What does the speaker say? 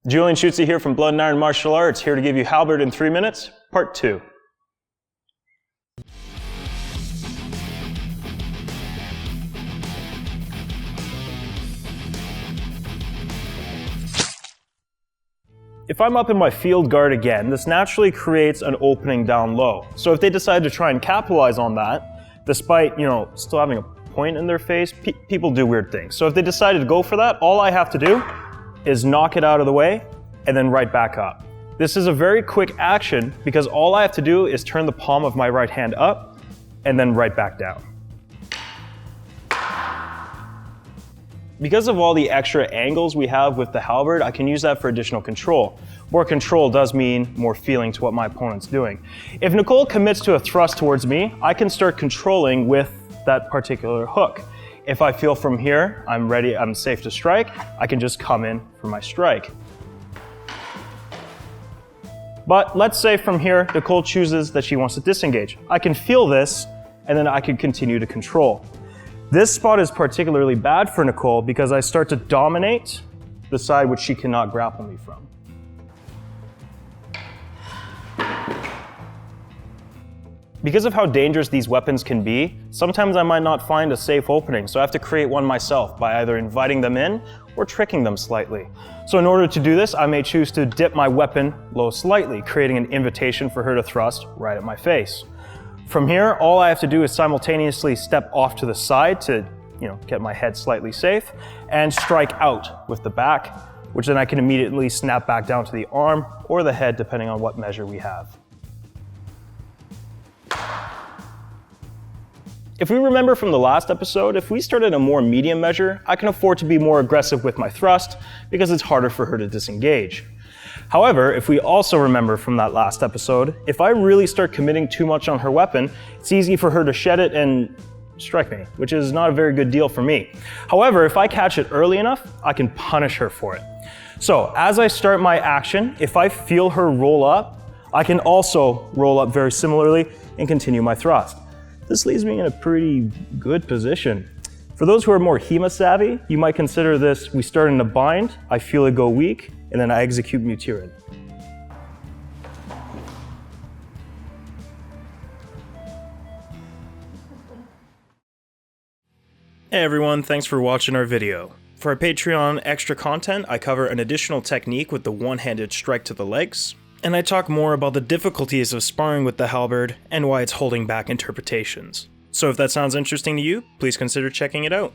Julian Schutze here from Blood and Iron Martial Arts, here to give you Halberd in 3 minutes, part 2. If I'm up in my field guard again, this naturally creates an opening down low. So if they decide to try and capitalize on that, despite, still having a point in their face, people do weird things. So if they decided to go for that, all I have to do is knock it out of the way and then right back up. This is a very quick action because all I have to do is turn the palm of my right hand up and then right back down. Because of all the extra angles we have with the halberd, I can use that for additional control. More control does mean more feeling to what my opponent's doing. If Nicole commits to a thrust towards me, I can start controlling with that particular hook. If I feel from here, I'm ready, I'm safe to strike, I can just come in for my strike. But let's say from here, Nicole chooses that she wants to disengage. I can feel this, and then I can continue to control. This spot is particularly bad for Nicole because I start to dominate the side which she cannot grapple me from. Because of how dangerous these weapons can be, sometimes I might not find a safe opening, so I have to create one myself by either inviting them in or tricking them slightly. So in order to do this, I may choose to dip my weapon low slightly, creating an invitation for her to thrust right at my face. From here, all I have to do is simultaneously step off to the side to, get my head slightly safe and strike out with the back, which then I can immediately snap back down to the arm or the head, depending on what measure we have. If we remember from the last episode, if we start at a more medium measure, I can afford to be more aggressive with my thrust because it's harder for her to disengage. However, if we also remember from that last episode, if I really start committing too much on her weapon, it's easy for her to shed it and strike me, which is not a very good deal for me. However, if I catch it early enough, I can punish her for it. So as I start my action, if I feel her roll up, I can also roll up very similarly and continue my thrust. This leaves me in a pretty good position. For those who are more HEMA savvy, you might consider this: we start in a bind, I feel it go weak, and then I execute Mutirin. Hey everyone, thanks for watching our video. For our Patreon extra content, I cover an additional technique with the one-handed strike to the legs, and I talk more about the difficulties of sparring with the halberd and why it's holding back interpretations. So if that sounds interesting to you, please consider checking it out.